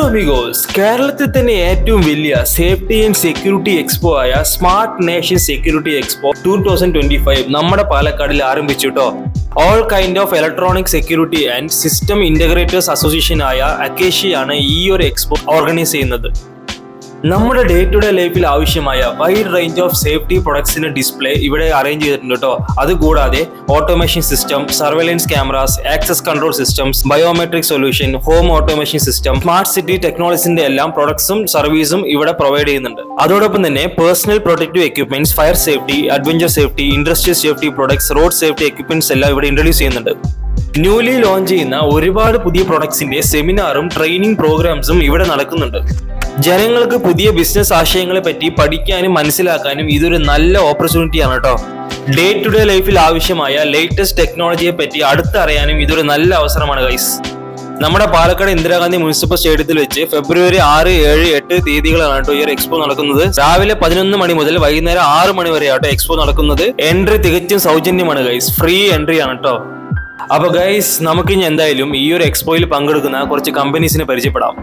Amigos കേരളത്തിൽ തന്നെ ഏറ്റവും വലിയ സേഫ്റ്റി ആൻഡ് സെക്യൂരിറ്റി എക്സ്പോ ആയ സ്മാർട്ട് നേഷൻ സെക്യൂരിറ്റി എക്സ്പോ 2025 നമ്മുടെ പാലക്കാടിൽ ആരംഭിച്ചു കേട്ടോ. All kind of electronic security and system integrators association ആയ അക്കേഷിയാണ് ഈ ഒരു എക്സ്പോ ഓർഗനൈസ് ചെയ്യുന്നത്. നമ്മുടെ ഡേ ടു ഡേ ലൈഫിൽ ആവശ്യമായ വൈഡ് റേഞ്ച് ഓഫ് സേഫ്റ്റി പ്രൊഡക്ട്സിന്റെ ഡിസ്പ്ലേ ഇവിടെ അറേഞ്ച് ചെയ്തിട്ടുണ്ട് കേട്ടോ. അതുകൂടാതെ automation system, surveillance cameras, access control systems, biometric solution, home automation system, smart city ടെക്നോളജീസിന്റെ എല്ലാം പ്രൊഡക്ട്സും സർവീസും ഇവിടെ പ്രൊവൈഡ് ചെയ്യുന്നുണ്ട്. അതോടൊപ്പം തന്നെ personal protective equipments, fire safety, adventure safety, industrial safety products, road safety equipments എല്ലാം ഇവിടെ ഇൻട്രൊഡ്യൂസ് ചെയ്യുന്നുണ്ട്. ന്യൂലി ലോഞ്ച് ചെയ്യുന്ന ഒരുപാട് പുതിയ പ്രൊഡക്ട്സിന്റെ സെമിനാറും ട്രെയിനിങ് പ്രോഗ്രാംസും ഇവിടെ നടക്കുന്നുണ്ട്. ജനങ്ങൾക്ക് പുതിയ ബിസിനസ് ആശയങ്ങളെ പറ്റി പഠിക്കാനും മനസ്സിലാക്കാനും ഇതൊരു നല്ല ഓപ്പർച്യൂണിറ്റിയാണ് കേട്ടോ. ഡേ ടു ഡേ ലൈഫിൽ ആവശ്യമായ ലേറ്റസ്റ്റ് ടെക്നോളജിയെ പറ്റി അടുത്തറിയാനും ഇതൊരു നല്ല അവസരമാണ് ഗൈസ്. നമ്മുടെ പാലക്കാട് ഇന്ദിരാഗാന്ധി മുനിസിപ്പൽ സ്റ്റേഡിയത്തിൽ വെച്ച് ഫെബ്രുവരി 6, 7, 8 തീയതികളാണ് കേട്ടോ ഈ ഒരു എക്സ്പോ നടക്കുന്നത്. രാവിലെ 11 മണി മുതൽ വൈകുന്നേരം 6 മണി വരെ ആട്ടോ എക്സ്പോ നടക്കുന്നത്. എൻട്രി തികച്ചും സൗജന്യമാണ് ഗൈസ്, ഫ്രീ എൻട്രി ആണ് കേട്ടോ. അപ്പൊ ഗൈസ്, നമുക്കിനി എന്തായാലും ഈ ഒരു എക്സ്പോയിൽ പങ്കെടുക്കുന്ന കുറച്ച് കമ്പനീസിനെ പരിചയപ്പെടാം.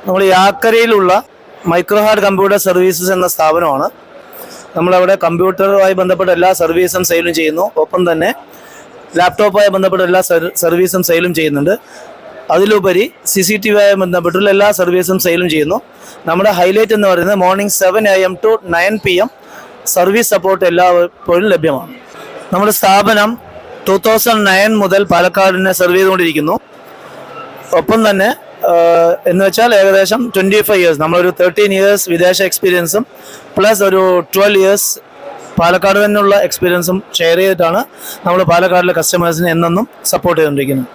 നമ്മൾ യാക്കരയിലുള്ള മൈക്രോഹാർഡ് കമ്പ്യൂട്ടർ സർവീസസ് എന്ന സ്ഥാപനമാണ്. നമ്മളവിടെ കമ്പ്യൂട്ടറുമായി ബന്ധപ്പെട്ട എല്ലാ സർവീസും സെയിലും ചെയ്യുന്നു. ഒപ്പം തന്നെ ലാപ്ടോപ്പുമായി ബന്ധപ്പെട്ട എല്ലാ സർവീസും സെയിലും ചെയ്യുന്നുണ്ട്. അതിലുപരി CCTV ആയി ബന്ധപ്പെട്ടുള്ള എല്ലാ സർവീസും സെയിലും ചെയ്യുന്നു. നമ്മുടെ ഹൈലൈറ്റ് എന്ന് പറയുന്നത് morning 7 AM to 9 PM service support എല്ലായ്പ്പോഴും ലഭ്യമാണ്. നമ്മുടെ സ്ഥാപനം 2009 മുതൽ പാലക്കാടിനെ സെർവ് ചെയ്തുകൊണ്ടിരിക്കുന്നു. ഒപ്പം തന്നെ എന്ന് വെച്ചാൽ ഏകദേശം 25 years, നമ്മളൊരു 13 years വിദേശ എക്സ്പീരിയൻസും പ്ലസ് ഒരു 12 years പാലക്കാട് തന്നെയുള്ള എക്സ്പീരിയൻസും ഷെയർ ചെയ്തിട്ടാണ് നമ്മൾ പാലക്കാടിലെ കസ്റ്റമേഴ്സിനെ എന്നെന്നും സപ്പോർട്ട് ചെയ്തുകൊണ്ടിരിക്കുന്നത്.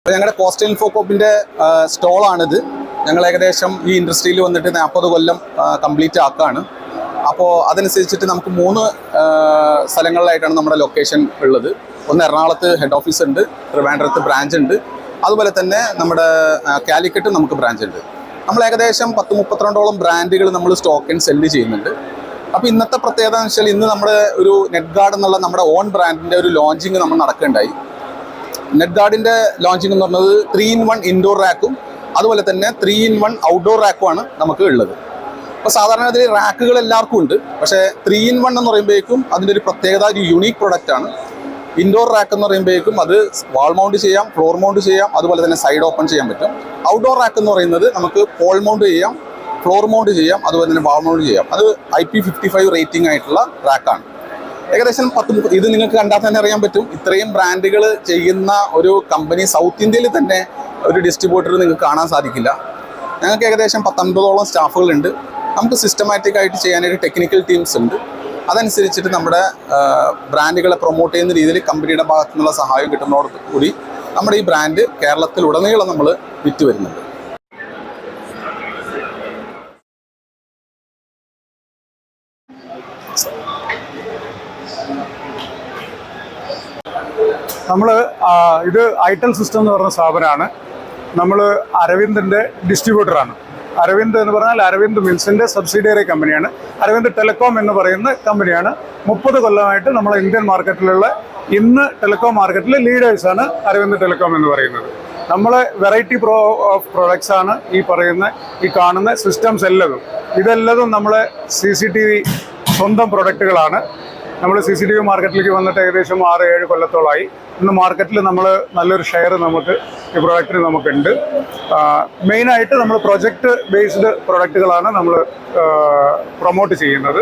ഞങ്ങളുടെ കോസ്റ്റൽ ഇൻഫോകോപ്പിൻ്റെ സ്റ്റോളാണിത്. ഞങ്ങൾ ഏകദേശം ഈ ഇൻഡസ്ട്രിയിൽ വന്നിട്ട് 40 കൊല്ലം കംപ്ലീറ്റ് ആക്കുകയാണ്. അപ്പോൾ അതനുസരിച്ചിട്ട് നമുക്ക് 3 സ്ഥലങ്ങളിലായിട്ടാണ് നമ്മുടെ ലൊക്കേഷൻ ഉള്ളത്. ഒന്ന് എറണാകുളത്ത് ഹെഡ് ഓഫീസ് ഉണ്ട്, ട്രിവാൻഡ്രത്ത് ബ്രാഞ്ച് ഉണ്ട്, അതുപോലെ തന്നെ നമ്മുടെ കാലിക്കറ്റ് നമുക്ക് ബ്രാഞ്ച് ഉണ്ട്. നമ്മൾ ഏകദേശം 10-32ഓളം ബ്രാൻഡുകൾ നമ്മൾ സ്റ്റോക്ക് ആൻഡ് സെല്ല് ചെയ്യുന്നുണ്ട്. അപ്പോൾ ഇന്നത്തെ പ്രത്യേകത എന്ന് വെച്ചാൽ ഇന്ന് നമ്മുടെ ഒരു നെറ്റ് ഗാർഡ് എന്നുള്ള നമ്മുടെ ഓൺ ബ്രാൻഡിൻ്റെ ഒരു ലോഞ്ചിങ് നമ്മൾ നടക്കുകയുണ്ടായി. നെറ്റ് ഗാർഡിൻ്റെ ലോഞ്ചിങ് എന്ന് പറഞ്ഞത് 3-in-1 ഇൻഡോർ റാക്കും അതുപോലെ തന്നെ 3-in-1 ഔട്ട്ഡോർ റാക്കുമാണ് നമുക്ക് ഉള്ളത്. അപ്പോൾ സാധാരണ അതിൽ റാക്കുകൾ എല്ലാവർക്കും ഉണ്ട്, പക്ഷേ 3-in-1 എന്ന് പറയുമ്പോഴേക്കും അതിൻ്റെ ഒരു പ്രത്യേകത, ഒരു യുണീക്ക് പ്രൊഡക്റ്റാണ്. ഇൻഡോർ റാക്ക് എന്ന് പറയുമ്പോഴേക്കും അത് വാൾ മൗണ്ട് ചെയ്യാം, ഫ്ലോർ മൗണ്ട് ചെയ്യാം, അതുപോലെ തന്നെ സൈഡ് ഓപ്പൺ ചെയ്യാൻ പറ്റും. ഔട്ട്ഡോർ റാക്ക് എന്ന് പറയുന്നത് നമുക്ക് പോൾ മൗണ്ട് ചെയ്യാം, ഫ്ലോർ മൗണ്ട് ചെയ്യാം, അതുപോലെ തന്നെ വാൾ മൗണ്ട് ചെയ്യാം. അത് IP55 റേറ്റിംഗ് ആയിട്ടുള്ള റാക്കാണ്. ഏകദേശം 10-30 ഇത് നിങ്ങൾക്ക് കണ്ടാൽ തന്നെ അറിയാൻ പറ്റും. ഇത്രയും ബ്രാൻഡുകൾ ചെയ്യുന്ന ഒരു കമ്പനി സൗത്ത് ഇന്ത്യയിൽ തന്നെ ഒരു ഡിസ്ട്രിബ്യൂട്ടർ നിങ്ങൾക്ക് കാണാൻ സാധിക്കില്ല. ഞങ്ങൾക്ക് ഏകദേശം 10-50ഓളം സ്റ്റാഫുകളുണ്ട്. നമുക്ക് സിസ്റ്റമാറ്റിക് ആയിട്ട് ചെയ്യാനായിട്ട് ടെക്നിക്കൽ ടീംസ് ഉണ്ട്. അതനുസരിച്ചിട്ട് നമ്മുടെ ബ്രാൻഡുകളെ പ്രൊമോട്ട് ചെയ്യുന്ന രീതിയിൽ കമ്പനിയുടെ ഭാഗത്തു നിന്നുള്ള സഹായം കിട്ടുന്നതോട് കൂടി നമ്മുടെ ഈ ബ്രാൻഡ് കേരളത്തിലുടനീളം നമ്മൾ വിറ്റ് വരുന്നുണ്ട്. നമ്മൾ ഇത് ഐറ്റൽ സിസ്റ്റം എന്ന് പറഞ്ഞ സ്ഥാപനമാണ്. നമ്മൾ അരവിന്ദിൻ്റെ ഡിസ്ട്രിബ്യൂട്ടറാണ്. അരവിന്ദ് എന്ന് പറഞ്ഞാൽ അരവിന്ദ് മിൽസിൻ്റെ സബ്സിഡിയറി കമ്പനിയാണ്. അരവിന്ദ് ടെലികോം എന്ന് പറയുന്ന കമ്പനിയാണ്. 30 കൊല്ലമായിട്ട് നമ്മൾ ഇന്ത്യൻ മാർക്കറ്റിലുള്ള ഇന്ന് ടെലികോം മാർക്കറ്റിലെ ലീഡേഴ്സാണ് അരവിന്ദ് ടെലികോം എന്ന് പറയുന്നത്. നമ്മൾ വെറൈറ്റി ഓഫ് പ്രൊഡക്ട്സ് ആണ് ഈ കാണുന്ന സിസ്റ്റംസ് എല്ലതും. ഇതെല്ലതും നമ്മളെ CCTV സ്വന്തം പ്രൊഡക്റ്റുകളാണ്. നമ്മൾ CCTV മാർക്കറ്റിലേക്ക് വന്നിട്ട് ഏകദേശം 6-7 കൊല്ലത്തോളമായി. ഇന്ന് മാർക്കറ്റിൽ നമ്മൾ നല്ലൊരു ഷെയർ നമുക്ക് ഈ പ്രൊഡക്റ്റിന് നമുക്കുണ്ട്. മെയിനായിട്ട് നമ്മൾ പ്രൊജക്റ്റ് ബേസ്ഡ് പ്രൊഡക്റ്റുകളാണ് നമ്മൾ പ്രൊമോട്ട് ചെയ്യുന്നത്.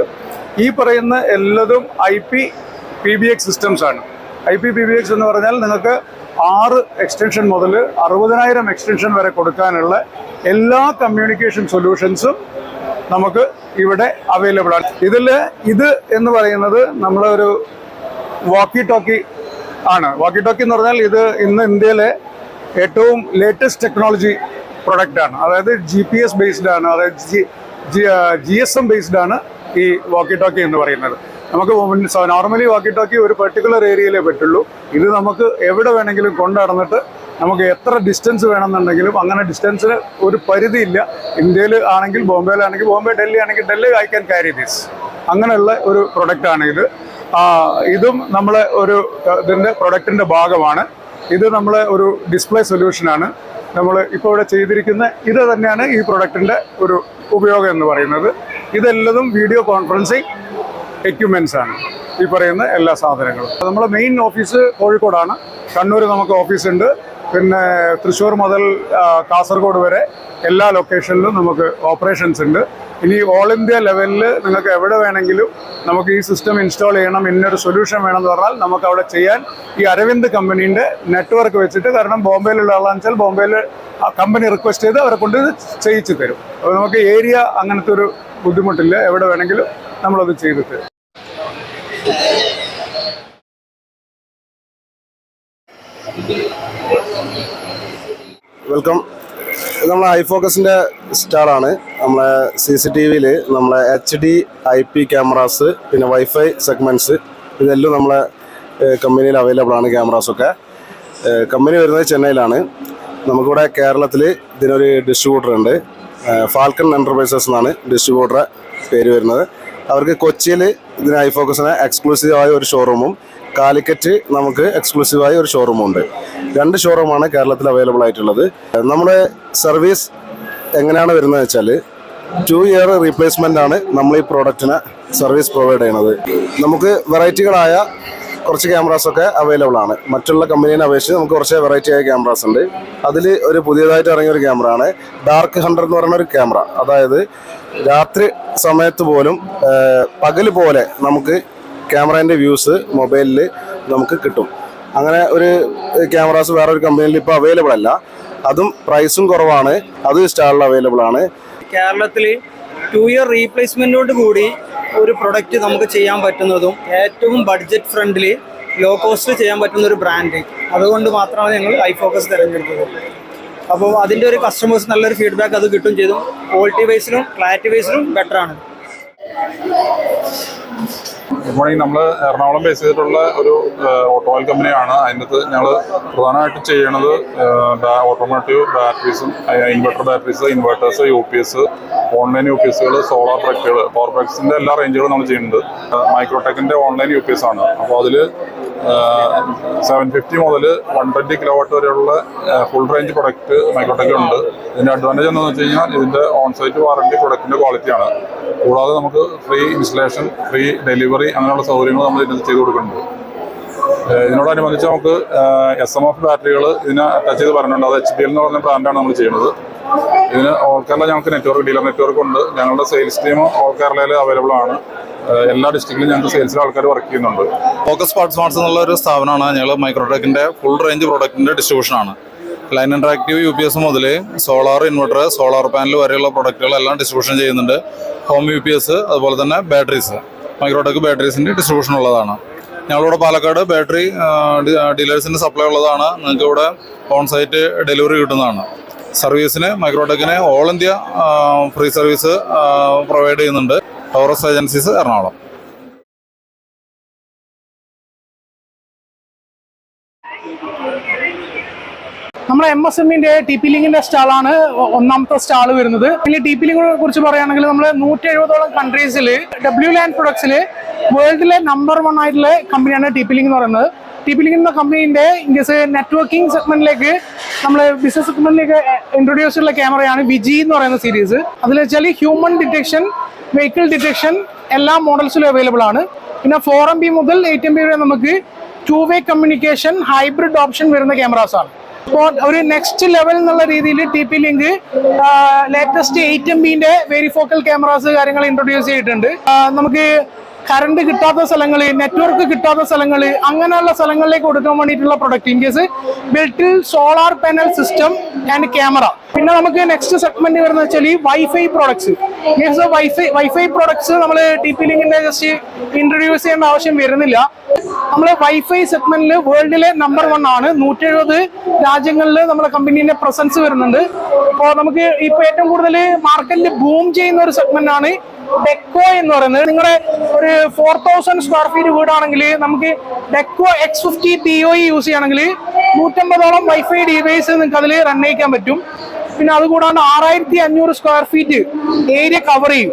ഈ പറയുന്ന എല്ലതും IP-PBX സിസ്റ്റംസ് ആണ്. IP-PBX എന്ന് പറഞ്ഞാൽ നിങ്ങൾക്ക് 6 എക്സ്റ്റൻഷൻ മുതൽ 60,000 എക്സ്റ്റൻഷൻ വരെ കൊടുക്കാനുള്ള എല്ലാ കമ്മ്യൂണിക്കേഷൻ സൊല്യൂഷൻസും നമുക്ക് ഇവിടെ അവൈലബിൾ ആണ്. ഇത് എന്ന് പറയുന്നത് നമ്മളൊരു വാക്കി ടോക്കി ആണ്. വാക്കി ടോക്കി എന്ന് പറഞ്ഞാൽ ഇത് ഇന്ന് ഇന്ത്യയിലെ ഏറ്റവും ലേറ്റസ്റ്റ് ടെക്നോളജി പ്രൊഡക്റ്റാണ്. അതായത് GPS ബേസ്ഡ് ആണ്, അതായത് GSM ബേസ്ഡ് ആണ് ഈ വാക്കി ടോക്കി എന്ന് പറയുന്നത്. നമുക്ക് നോർമലി വാക്കി ടോക്കി ഒരു പെർട്ടിക്കുലർ ഏരിയയിലേ പറ്റുള്ളൂ. ഇത് നമുക്ക് എവിടെ വേണമെങ്കിലും കൊണ്ടു നടന്നിട്ട് നമുക്ക് എത്ര ഡിസ്റ്റൻസ് വേണമെന്നുണ്ടെങ്കിലും അങ്ങനെ ഡിസ്റ്റൻസിന് ഒരു പരിധിയില്ല. ഇന്ത്യയിൽ ആണെങ്കിൽ ബോംബെയിലാണെങ്കിൽ ബോംബെ, ഡൽഹി ആണെങ്കിൽ Delhi, I can carry this. അങ്ങനെയുള്ള ഒരു പ്രൊഡക്റ്റാണ് ഇത്. ഇതും നമ്മളെ ഒരു ഇതിൻ്റെ പ്രൊഡക്റ്റിൻ്റെ ഭാഗമാണ്. ഇത് നമ്മളെ ഒരു ഡിസ്പ്ലേ സൊല്യൂഷനാണ്. നമ്മൾ ഇപ്പോൾ ഇവിടെ ചെയ്തിരിക്കുന്ന ഇത് തന്നെയാണ് ഈ പ്രൊഡക്റ്റിൻ്റെ ഒരു ഉപയോഗം എന്ന് പറയുന്നത്. ഇതെല്ലതും വീഡിയോ കോൺഫറൻസിങ് എക്യുപ്മെൻറ്റ്സ് ആണ്, ഈ പറയുന്ന എല്ലാ സാധനങ്ങളും. നമ്മളെ മെയിൻ ഓഫീസ് കോഴിക്കോടാണ്. കണ്ണൂർ നമുക്ക് ഓഫീസുണ്ട്. പിന്നെ തൃശ്ശൂർ മുതൽ കാസർഗോഡ് വരെ എല്ലാ ലൊക്കേഷനിലും നമുക്ക് ഓപ്പറേഷൻസ് ഉണ്ട്. ഇനി ഓൾ ഇന്ത്യ ലെവലിൽ നിങ്ങൾക്ക് എവിടെ വേണമെങ്കിലും നമുക്ക് ഈ സിസ്റ്റം ഇൻസ്റ്റാൾ ചെയ്യണം, ഇന്നൊരു സൊല്യൂഷൻ വേണമെന്ന് പറഞ്ഞാൽ നമുക്ക് അവിടെ ചെയ്യാൻ ഈ അരവിന്ദ് കമ്പനീൻ്റെ നെറ്റ്വർക്ക് വെച്ചിട്ട്, കാരണം ബോംബെയിലുള്ള ആളാണെന്ന് വെച്ചാൽ ബോംബെയിൽ കമ്പനി റിക്വസ്റ്റ് ചെയ്ത് അവരെ കൊണ്ട് ചെയ്യിച്ചു തരും. അപ്പോൾ നമുക്ക് ഏരിയ അങ്ങനത്തെ ഒരു ബുദ്ധിമുട്ടില്ല, എവിടെ വേണമെങ്കിലും നമ്മളത് ചെയ്തു തരും. വെൽക്കം. ഇത് നമ്മളെ ഐഫോക്കസിൻ്റെ സ്റ്റാളാണ്. നമ്മളെ CCTVയിൽ നമ്മളെ HD IP ക്യാമറാസ്, പിന്നെ വൈഫൈ സെഗ്മെൻറ്റ്സ്, ഇതെല്ലാം നമ്മളെ കമ്പനിയിൽ അവൈലബിൾ ആണ്. ക്യാമറാസൊക്കെ കമ്പനി വരുന്നത് ചെന്നൈയിലാണ്. നമുക്കിവിടെ കേരളത്തിൽ ഇതിനൊരു ഡിസ്ട്രിബ്യൂട്ടർ ഉണ്ട്. ഫാൽക്കൺ എൻ്റർപ്രൈസസ് എന്നാണ് ഡിസ്ട്രിബ്യൂട്ടറെ പേര് വരുന്നത്. അവർക്ക് കൊച്ചിയിൽ ഇതിന് ഐഫോക്കസിന് എക്സ്ക്ലൂസീവായ ഒരു ഷോറൂമും കാലിക്കറ്റ് നമുക്ക് എക്സ്ക്ലൂസീവായ ഒരു ഷോറൂമുണ്ട്. 2 ഷോറൂമാണ് കേരളത്തിൽ അവൈലബിൾ ആയിട്ടുള്ളത്. നമ്മുടെ സർവീസ് എങ്ങനെയാണ് വരുന്നത് വെച്ചാൽ 2 ഇയർ റീപ്ലേസ്മെൻ്റ് ആണ് നമ്മൾ ഈ പ്രോഡക്റ്റിന് സർവീസ് പ്രൊവൈഡ് ചെയ്യുന്നത്. നമുക്ക് വെറൈറ്റികളായ കുറച്ച് ക്യാമറാസൊക്കെ അവൈലബിൾ ആണ്. മറ്റുള്ള കമ്പനീനെ അപേക്ഷിച്ച് നമുക്ക് കുറച്ച് വെറൈറ്റി ആയ ക്യാമറാസ് ഉണ്ട്. അതിൽ ഒരു പുതിയതായിട്ട് ഇറങ്ങിയ ഒരു ക്യാമറയാണ് ഡാർക്ക് ഹണ്ടർ എന്ന് പറയുന്ന ഒരു ക്യാമറ. അതായത് രാത്രി സമയത്ത് പോലും പകൽ പോലെ നമുക്ക് ക്യാമറേൻ്റെ വ്യൂസ് മൊബൈലിൽ നമുക്ക് കിട്ടും. അങ്ങനെ ഒരു ക്യാമറാസ് വേറൊരു കമ്പനിയിൽ ഇപ്പോൾ അവൈലബിൾ അല്ല. അതും പ്രൈസും കുറവാണ്. അതും സ്റ്റാളിൽ അവൈലബിൾ ആണ്. കേരളത്തിൽ 2 ഇയർ റീപ്ലേസ്മെൻറ്റോട് കൂടി ഒരു പ്രൊഡക്റ്റ് നമുക്ക് ചെയ്യാൻ പറ്റുന്നതും ഏറ്റവും ബഡ്ജറ്റ് ഫ്രണ്ട്ലി ലോ കോസ്റ്റ് ചെയ്യാൻ പറ്റുന്ന ഒരു ബ്രാൻഡ്. അതുകൊണ്ട് മാത്രമാണ് ഞങ്ങൾ ഐഫോക്കസ് തിരഞ്ഞെടുത്തത്. അപ്പോൾ അതിൻ്റെ ഒരു കസ്റ്റമേഴ്സ് നല്ലൊരു ഫീഡ്ബാക്ക് അത് കിട്ടും ചെയ്തു. ക്വാളിറ്റി വൈസിലും ക്ലാരിറ്റി വൈസിലും ബെറ്ററാണ്. Good morning. നമ്മൾ എറണാകുളം ബേസ് ചെയ്തിട്ടുള്ള ഒരു ഓട്ടോമൊബൈൽ കമ്പനിയാണ്. അതിനകത്ത് ഞങ്ങൾ പ്രധാനമായിട്ടും ചെയ്യണത് ഓട്ടോമോട്ടീവ് ബാറ്ററീസും, inverter batteries, inverters, UPS, online UPSകൾ, സോളാർ ട്രക്കുകൾ, പവർ ബാങ്ക്സിൻ്റെ എല്ലാ റേഞ്ചുകളും നമ്മൾ ചെയ്യുന്നുണ്ട്. മൈക്രോടെക്കിൻ്റെ ഓൺലൈൻ UPS ആണ്. അപ്പോൾ അതിൽ 750 മുതൽ 120 കിലോവാട്ട് വരെയുള്ള ഫുൾ റേഞ്ച് പ്രൊഡക്റ്റ് മൈക്രോടെക്കിലുണ്ട്. ഇതിൻ്റെ അഡ്വാൻറ്റേജ് എന്താണെന്ന് വെച്ച് കഴിഞ്ഞാൽ ഇതിൻ്റെ ഓൺസൈറ്റ് വാറണ്ടി പ്രൊഡക്റ്റിൻ്റെ ക്വാളിറ്റിയാണ്. കൂടാതെ നമുക്ക് ഫ്രീ ഇൻസ്റ്റലേഷൻ, ഫ്രീ ഡെലിവറി അങ്ങനെയുള്ള സൗകര്യങ്ങൾ നമ്മൾ ഇതിനകത്ത് ചെയ്ത് കൊടുക്കുന്നുണ്ട്. ഇതിനോടനുബന്ധിച്ച് നമുക്ക് SMF ബാറ്ററികൾ ഇതിനെ അറ്റാച്ച് ചെയ്ത് പറഞ്ഞിട്ടുണ്ട്. അത് HBL എന്ന് പറഞ്ഞ ബ്രാൻഡാണ് നമ്മൾ ചെയ്യുന്നത്. ഇതിന് ഓൾ കേരള ഞങ്ങൾക്ക് നെറ്റ്വർക്ക്, ഡീലർ നെറ്റ്വർക്ക് ഉണ്ട്. ഞങ്ങളുടെ സെയിൽസ് ടീം ഓൾ കേരളയിൽ അവൈലബിൾ ആണ്. എല്ലാ ഡിസ്ട്രിക്റ്റിലും ഞങ്ങൾക്ക് സെയിൽസിൽ ആൾക്കാർ വർക്ക് ചെയ്യുന്നുണ്ട്. ഫോക്കസ് സ്മാർട്ട്സ് എന്നുള്ള ഒരു സ്ഥാപനമാണ്. ഞങ്ങൾ മൈക്രോടെക്കിൻ്റെ ഫുൾ റേഞ്ച് പ്രൊഡക്റ്റിൻ്റെ ഡിസ്ട്രിബ്യൂഷനാണ്. ലൈൻ ഇൻട്രാക്റ്റീവ് UPS മുതൽ സോളാർ ഇൻവെർട്ടർ, സോളാർ പാനൽ വരെയുള്ള പ്രൊഡക്റ്റുകളെല്ലാം ഡിസ്ട്രിബ്യൂഷൻ ചെയ്യുന്നുണ്ട്. ഹോം UPS, അതുപോലെ തന്നെ ബാറ്ററീസ്, മൈക്രോടെക് ബാറ്ററീസിൻ്റെ ഡിസ്ട്രിബ്യൂഷൻ ഉള്ളതാണ്. ഞങ്ങളിവിടെ പാലക്കാട് ബാറ്ററി ഡീലേഴ്സിൻ്റെ സപ്ലൈ ഉള്ളതാണ്. നിങ്ങൾക്ക് ഇവിടെ ഓൺ സൈറ്റ് ഡെലിവറി കിട്ടുന്നതാണ്. സർവീസിന് മൈക്രോടെക്കിന് all India free service provide ചെയ്യുന്നുണ്ട്. Taurus agencies, Ernakulam. നമ്മുടെ MSMന്റെ TP ലിങ്കിന്റെ സ്റ്റാളാണ് ഒന്നാമത്തെ സ്റ്റാൾ വരുന്നത്. പിന്നെ TP ലിങ്കിനെ കുറിച്ച് പറയുകയാണെങ്കിൽ നമ്മൾ 170ഓളം കൺട്രീസിൽ WLAN പ്രൊഡക്ട്സിൽ വേൾഡിലെ നമ്പർ 1 ആയിട്ടുള്ള കമ്പനിയാണ് TP ലിങ്ക് എന്ന് പറയുന്നത്. TP ലിങ്ക് എന്ന കമ്പനീൻ്റെ ഇൻകേസ് നെറ്റ്വർക്കിംഗ് സെഗ്മെന്റിലേക്ക് നമ്മൾ ബിസിനസ് സെഗ്മെന്റിലേക്ക് ഇൻട്രൊഡ്യൂസ് ചെയ്തിട്ടുള്ള ക്യാമറയാണ് വിജി എന്ന് പറയുന്ന സീരീസ്. അതിൽ വെച്ചാൽ ഹ്യൂമൻ ഡിറ്റക്ഷൻ, വെഹിക്കിൾ ഡിറ്റക്ഷൻ എല്ലാ മോഡൽസിലും അവൈലബിൾ ആണ്. പിന്നെ 4MB മുതൽ 8MB വരെ നമുക്ക് 2-way കമ്മ്യൂണിക്കേഷൻ, ഹൈബ്രിഡ് ഓപ്ഷൻ വരുന്ന ക്യാമറാസ് ആണ്. അപ്പോൾ ഒരു നെക്സ്റ്റ് ലെവൽ എന്നുള്ള രീതിയിൽ TP ലിങ്ക് ലേറ്റസ്റ്റ് 8MBന്റെ വെരിഫോക്കൽ ക്യാമറാസ് കാര്യങ്ങൾ ഇൻട്രൊഡ്യൂസ് ചെയ്തിട്ടുണ്ട്. നമുക്ക് കറണ്ട് കിട്ടാത്ത സ്ഥലങ്ങൾ, നെറ്റ്വർക്ക് കിട്ടാത്ത സ്ഥലങ്ങൾ, അങ്ങനെയുള്ള സ്ഥലങ്ങളിലേക്ക് കൊടുക്കാൻ വേണ്ടിയിട്ടുള്ള product in case built solar panel system and camera. പിന്നെ നമുക്ക് നെക്സ്റ്റ് സെഗ്മെന്റ് വരുന്നത് വെച്ചാൽ ഈ wifi products. Means wifi products നമ്മൾ TP ലിങ്കിന്റെ ജസ്റ്റ് ഇൻട്രൊഡ്യൂസ് ചെയ്യേണ്ട ആവശ്യം വരുന്നില്ല. നമ്മൾ വൈഫൈ സെഗ്മെന്റിൽ വേൾഡിലെ നമ്പർ 1 ആണ്. 170 രാജ്യങ്ങളിൽ നമ്മുടെ കമ്പനീന്റെ പ്രസൻസ് വരുന്നുണ്ട്. അപ്പോൾ നമുക്ക് ഇപ്പോൾ ഏറ്റവും കൂടുതൽ മാർക്കറ്റിൽ ബൂം ചെയ്യുന്ന ഒരു സെഗ്മെന്റ് ആണ് ഡെക്കോ എന്ന് പറയുന്നത്. നിങ്ങളുടെ ഒരു 4000 സ്ക്വയർ ഫീറ്റ് വീടാണെങ്കിൽ നമുക്ക് ഡെക്കോ X50 PoE യൂസ് ചെയ്യുകയാണെങ്കിൽ 150ഓളം വൈഫൈ ഡിവൈസ് നിങ്ങൾക്ക് അതിൽ റൺ ചെയ്യിക്കാൻ പറ്റും. പിന്നെ അതുകൂടാണ്ട് 6500 സ്ക്വയർ ഫീറ്റ് ഏരിയ കവർ ചെയ്യും.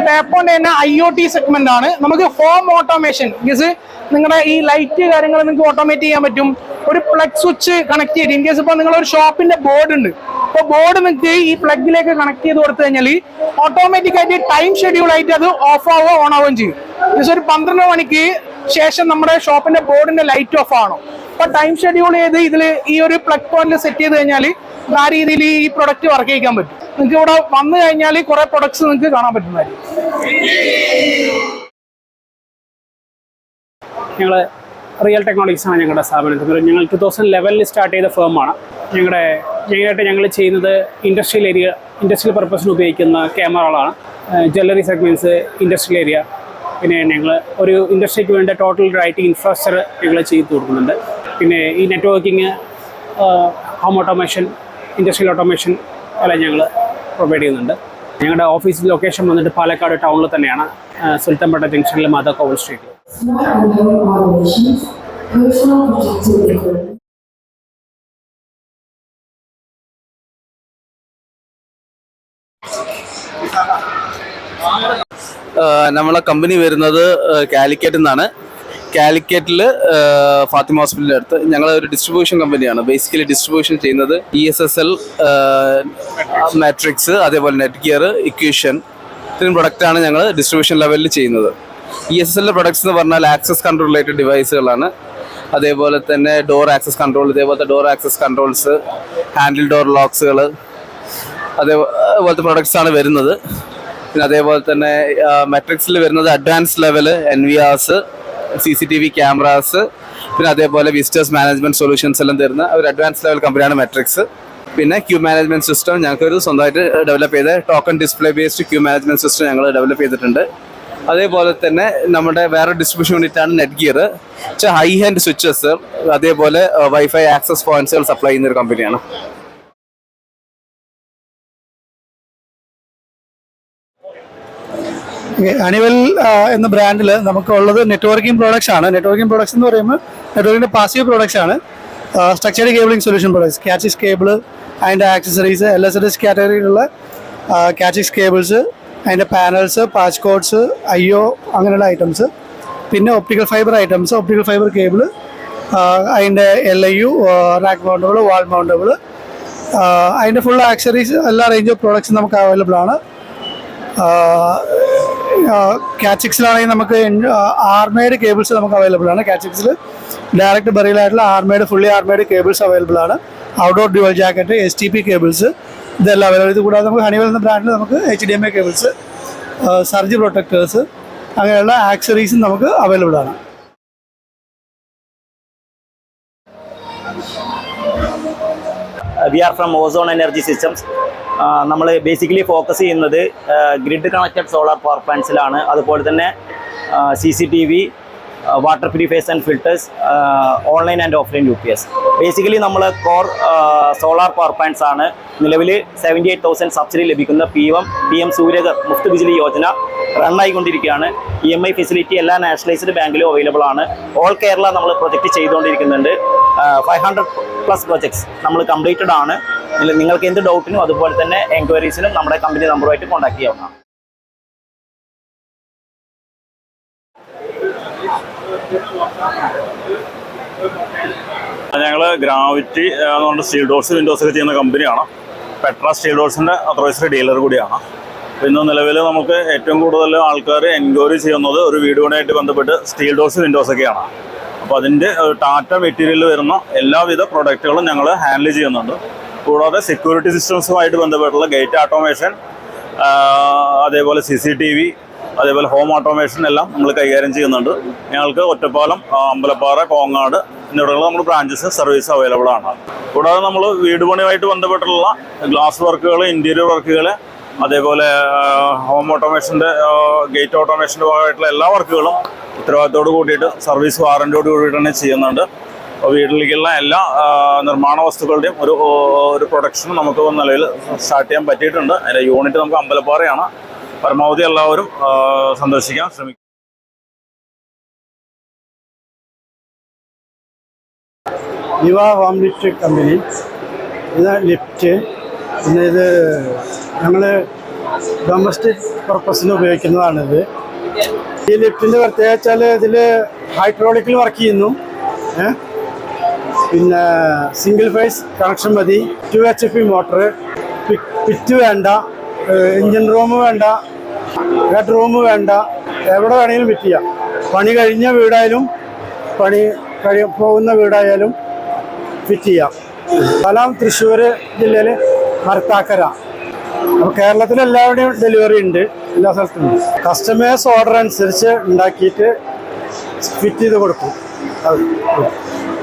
ടാപ്പോന്റെ തന്നെ IoT സെഗ്മെന്റ് ആണ്. നമുക്ക് ഹോം ഓട്ടോമേഷൻ ഇൻകേസ് നിങ്ങളുടെ ഈ ലൈറ്റ് കാര്യങ്ങൾ നിങ്ങൾക്ക് ഓട്ടോമേറ്റ് ചെയ്യാൻ പറ്റും. ഒരു പ്ലഗ് സ്വിച്ച് കണക്ട് ചെയ്ത് ഇൻകേസ് ഇപ്പോൾ നിങ്ങളൊരു ഷോപ്പിന്റെ ബോർഡ് ഉണ്ട്, അപ്പോൾ ബോർഡ് നിങ്ങൾക്ക് ഈ പ്ലഗിലേക്ക് കണക്ട് ചെയ്ത് കൊടുത്തു കഴിഞ്ഞാൽ ഓട്ടോമാറ്റിക് ആയിട്ട് ടൈം ഷെഡ്യൂൾ ആയിട്ട് അത് ഓഫ് ആവുകയോ ഓൺ ആവുകയും ചെയ്യും. ജസ്റ്റ് ഒരു 12 മണിക്ക് ശേഷം നമ്മുടെ ഷോപ്പിന്റെ ബോർഡിന്റെ ലൈറ്റ് ഓഫ് ആണോ, അപ്പൊ ടൈം ഷെഡ്യൂൾ ചെയ്ത് ഇതിൽ ഈ ഒരു പ്ലഗ് പോയിന്റിൽ സെറ്റ് ചെയ്ത് കഴിഞ്ഞാൽ ആ രീതിയിൽ ഈ പ്രൊഡക്റ്റ് വർക്ക് ചെയ്യിക്കാൻ പറ്റും. നിങ്ങൾക്ക് ഇവിടെ വന്നു കഴിഞ്ഞാൽ കുറെ പ്രൊഡക്ട്സ് നിങ്ങൾക്ക് കാണാൻ പറ്റുന്നതായിരിക്കും. ഞങ്ങൾ റിയൽ ടെക്നോളജീസ് ആണ് ഞങ്ങളുടെ സ്ഥാപനത്തിൽ. ഞങ്ങൾ 2011 സ്റ്റാർട്ട് ചെയ്ത ഫേമാണ്. മെയിനായിട്ട് ഞങ്ങൾ ചെയ്യുന്നത് ഇൻഡസ്ട്രിയൽ പർപ്പസിന് ഉപയോഗിക്കുന്ന ക്യാമറകളാണ്. ജ്വല്ലറി സെഗ്മെൻറ്റ്സ്, ഇൻഡസ്ട്രിയൽ ഏരിയ, പിന്നെ ഞങ്ങൾ ഒരു ഇൻഡസ്ട്രിക്ക് വേണ്ട ടോട്ടൽ IT ഇൻഫ്രാസ്ട്രക്ചർ ഞങ്ങൾ ചെയ്തു കൊടുക്കുന്നുണ്ട്. പിന്നെ ഈ networking, home automation, industrial automation എല്ലാം ഞങ്ങൾ പ്രൊവൈഡ് ചെയ്യുന്നുണ്ട്. ഞങ്ങളുടെ ഓഫീസ് ലൊക്കേഷൻ വന്നിട്ട് പാലക്കാട് ടൗണിൽ തന്നെയാണ്, സുൽത്താൻപേട്ട ജംഗ്ഷനിൽ മാധവ് കോവൽ സ്ട്രീറ്റിൽ. നമ്മളെ കമ്പനി വരുന്നത് കാലിക്കറ്റിൽ നിന്നാണ്. കാലിക്കറ്റിൽ ഫാത്തിമ ഹോസ്പിറ്റലിൻ്റെ അടുത്ത്. ഞങ്ങൾ ഒരു ഡിസ്ട്രിബ്യൂഷൻ കമ്പനിയാണ്. ബേസിക്കലി ഡിസ്ട്രിബ്യൂഷൻ ചെയ്യുന്നത് ESSL, മാട്രിക്സ്, അതേപോലെ നെറ്റ് ഗിയർ, ഇക്വേഷൻ, ഇത്രയും പ്രൊഡക്റ്റാണ് ഞങ്ങൾ ഡിസ്ട്രിബ്യൂഷൻ ലെവലിൽ ചെയ്യുന്നത്. ESSL പ്രൊഡക്ട്സ് എന്ന് പറഞ്ഞാൽ ആക്സസ് കൺട്രോൾ റിലേറ്റഡ് ഡിവൈസുകളാണ്. അതേപോലെ തന്നെ ഡോർ ആക്സസ് കൺട്രോൾ, ഇതേപോലത്തെ door access controls, handle door ലോക്സുകൾ, അതേപോലത്തെ പ്രൊഡക്ട്സാണ് വരുന്നത്. പിന്നെ അതേപോലെ തന്നെ മെട്രിക്സിൽ വരുന്നത് advance level NVRs, CCTV cameras, പിന്നെ അതേപോലെ വിസിറ്റേഴ്സ് മാനേജ്മെന്റ് സൊല്യൂഷൻസ് എല്ലാം തരുന്ന ഒരു അഡ്വാൻസ് ലെവൽ കമ്പനിയാണ് മെട്രിക്സ്. പിന്നെ ക്യൂ മാനേജ്മെന്റ് സിസ്റ്റം ഞങ്ങൾക്കൊരു സ്വന്തമായിട്ട് ഡെവലപ്പ് ചെയ്ത token display based queue management system ഞങ്ങൾ ഡെവലപ്പ് ചെയ്തിട്ടുണ്ട്. അതേപോലെ തന്നെ നമ്മുടെ വേറെ ഡിസ്ട്രിബ്യൂഷൻ യൂണിറ്റാണ് Netgear. High end switches, അതേപോലെ വൈഫൈ ആക്സസ് പോയിന്റ്സുകൾ സപ്ലൈ ചെയ്യുന്ന ഒരു കമ്പനിയാണ്. ഹണിവെൽ എന്ന ബ്രാൻഡിൽ നമുക്കുള്ളത് നെറ്റ്വർക്കിംഗ് പ്രോഡക്ട്സ് ആണ്. നെറ്റ്വർക്കിംഗ് പ്രോഡക്ട്സ് എന്ന് പറയുമ്പോൾ നെറ്റ്വർക്കിൻ്റെ പാസീവ് പ്രോഡക്ട്സ് ആണ്. Structured cabling solution products, cat six cable, അതിൻ്റെ ആക്സസറീസ്, LSS കാറ്റഗറിയിലുള്ള കാച്ചിക്സ് കേബിൾസ്, അതിൻ്റെ പാനൽസ്, പാച്ച് കോഡ്സ്, IO അങ്ങനെയുള്ള ഐറ്റംസ്. പിന്നെ optical fibre items, optical fibre cable, അതിൻ്റെ LIU, rack mountable, wall mountable, അതിൻ്റെ ഫുൾ ആക്സസറീസ്, എല്ലാ റേഞ്ച് ഓഫ് പ്രോഡക്ട്സും നമുക്ക് അവൈലബിൾ ആണ്. കാച്ചിക്സിലാണെങ്കിൽ നമുക്ക് ആർമേഡ് കേബിൾസ് നമുക്ക് അവൈലബിൾ ആണ്. കാച്ചിക്സിൽ ഡയറക്റ്റ് ബറിയിലായിട്ടുള്ള ഫുള്ളി ആർമേഡ് കേബിൾസ് അവൈലബിൾ ആണ്. Outdoor dual jacket, STP cables, ഇതെല്ലാം അവൈലബിൾ. ഇത് കൂടാതെ നമുക്ക് ഹണിവെൽ എന്ന ബ്രാൻഡിൽ നമുക്ക് HDMI കേബിൾസ്, സർജ് പ്രൊട്ടക്ടേഴ്സ്, അങ്ങനെയുള്ള ആക്സറീസും നമുക്ക് അവൈലബിൾ ആണ്. We are from Ozone Energy Systems. നമ്മൾ ബേസിക്കലി ഫോക്കസ് ചെയ്യുന്നത് ഗ്രിഡ് കണക്റ്റഡ് സോളാർ പവർ പ്ലാന്റ്സിലാണ്. അതുപോലെ തന്നെ CCTV, water purifiers and filters, online and offline UPS. Basically നമ്മൾ കോർ സോളാർ പവർ പ്ലാന്റ്സ് ആണ്. നിലവിൽ 78,000 സബ്സിഡി ലഭിക്കുന്ന PM സൂര്യഘർ മുഫ്ത് ബിജ്ലി യോജന റണ്ണായിക്കൊണ്ടിരിക്കുകയാണ്. EMI ഫെസിലിറ്റി എല്ലാ നാഷണലൈസ്ഡ് ബാങ്കിലും അവൈലബിൾ ആണ്. ഓൾ കേരള നമ്മൾ പ്രൊജക്റ്റ് ചെയ്തുകൊണ്ടിരിക്കുന്നുണ്ട്. 500+ പ്രൊജക്ട്സ് നമ്മൾ കംപ്ലീറ്റഡ് ആണ്. നിങ്ങൾക്ക് എന്ത് ഡൗട്ടിനും അതുപോലെ തന്നെ എൻക്വയറീസിനും നമ്മുടെ കമ്പനി നമ്പറുമായിട്ട് കോൺടാക്ട് ചെയ്യാവുന്നതാണ്. ഞങ്ങൾ ഗ്രാവിറ്റി എന്ന് പറഞ്ഞ സ്റ്റീൽ ഡോർസ്, വിൻഡോസ് ഒക്കെ ചെയ്യുന്ന കമ്പനിയാണ്. പെട്ര സ്റ്റീൽ ഡോർസിൻ്റെ അത്തോറൈസ്ഡ് ഡീലർ കൂടിയാണ്. ഇന്ന് നിലവിൽ നമുക്ക് ഏറ്റവും കൂടുതൽ ആൾക്കാർ എൻക്വയറി ചെയ്യുന്നത് ഒരു വീടുപണിയായിട്ട് ബന്ധപ്പെട്ട് സ്റ്റീൽ ഡോർസ്, വിൻഡോസ് ഒക്കെയാണ്. അപ്പോൾ അതിൻ്റെ ടാറ്റ മെറ്റീരിയൽ വരുന്ന എല്ലാവിധ പ്രൊഡക്റ്റുകളും ഞങ്ങൾ ഹാൻഡിൽ ചെയ്യുന്നുണ്ട്. കൂടാതെ സെക്യൂരിറ്റി സിസ്റ്റംസുമായിട്ട് ബന്ധപ്പെട്ടുള്ള ഗേറ്റ് ഓട്ടോമേഷൻ, അതേപോലെ CCTV, അതേപോലെ ഹോം ഓട്ടോമേഷൻ എല്ലാം നമ്മൾ കൈകാര്യം ചെയ്യുന്നുണ്ട്. ഞങ്ങൾക്ക് ഒറ്റപ്പാലം, അമ്പലപ്പാറ, കോങ്ങാട് എന്നിവിടങ്ങളിൽ നമ്മൾ ബ്രാഞ്ചസ് സർവീസ് അവൈലബിൾ ആണ്. കൂടാതെ നമ്മൾ വീട് പണിയുമായിട്ട് ബന്ധപ്പെട്ടുള്ള ഗ്ലാസ് വർക്കുകൾ, ഇൻറ്റീരിയർ വർക്കുകൾ, അതേപോലെ ഹോം ഓട്ടോമേഷൻ്റെ, ഗേറ്റ് ഓട്ടോമേഷൻ്റെ ഭാഗമായിട്ടുള്ള എല്ലാ വർക്കുകളും ഉത്തരവാദിത്തോട് കൂടിയിട്ട് സർവീസ് വാറൻറ്റിയോട് കൂടിയിട്ടാണ് ചെയ്യുന്നുണ്ട്. അപ്പോൾ വീട്ടിലേക്കുള്ള എല്ലാ നിർമ്മാണ വസ്തുക്കളുടെയും ഒരു പ്രൊഡക്ഷനും നമുക്ക് നിലവിൽ സ്റ്റാർട്ട് ചെയ്യാൻ പറ്റിയിട്ടുണ്ട്. അതിൻ്റെ യൂണിറ്റ് നമുക്ക് അമ്പലപ്പാറയാണ്. പരമാവധി എല്ലാവരും സന്ദർശിക്കാൻ ശ്രമിക്കും. നിവ ഹോം ലിഫ്റ്റ് കമ്പനി. ഇത് ലിഫ്റ്റ്, പിന്നെ ഇത് ഞങ്ങൾ ഡൊമസ്റ്റിക് പർപ്പസിന് ഉപയോഗിക്കുന്നതാണിത്. ഈ ലിഫ്റ്റിൻ്റെ പ്രത്യേകത വെച്ചാൽ ഇതിൽ ഹൈഡ്രോളിക്കിൽ വർക്ക് ചെയ്യുന്നു. പിന്നെ സിംഗിൾ ഫേസ് കണക്ഷൻ മതി, 2 HP മോട്ടർ, പിറ്റ് വേണ്ട, എൻജിൻ റൂം വേണ്ട, ഹെഡ് റൂം വേണ്ട, എവിടെ വേണമെങ്കിലും ഫിറ്റ് ചെയ്യാം. പണി കഴിഞ്ഞ വീടായാലും പോകുന്ന വീടായാലും ഫിറ്റ് ചെയ്യാം. സ്ഥലം തൃശ്ശൂർ ജില്ലയിൽ മരത്താക്കര. അപ്പോൾ കേരളത്തിലെല്ലാവരുടെയും ഡെലിവറി ഉണ്ട്, എല്ലാ സ്ഥലത്തും. കസ്റ്റമേഴ്സ് ഓർഡർ അനുസരിച്ച് ഉണ്ടാക്കിയിട്ട് ഫിറ്റ് ചെയ്ത് കൊടുക്കും.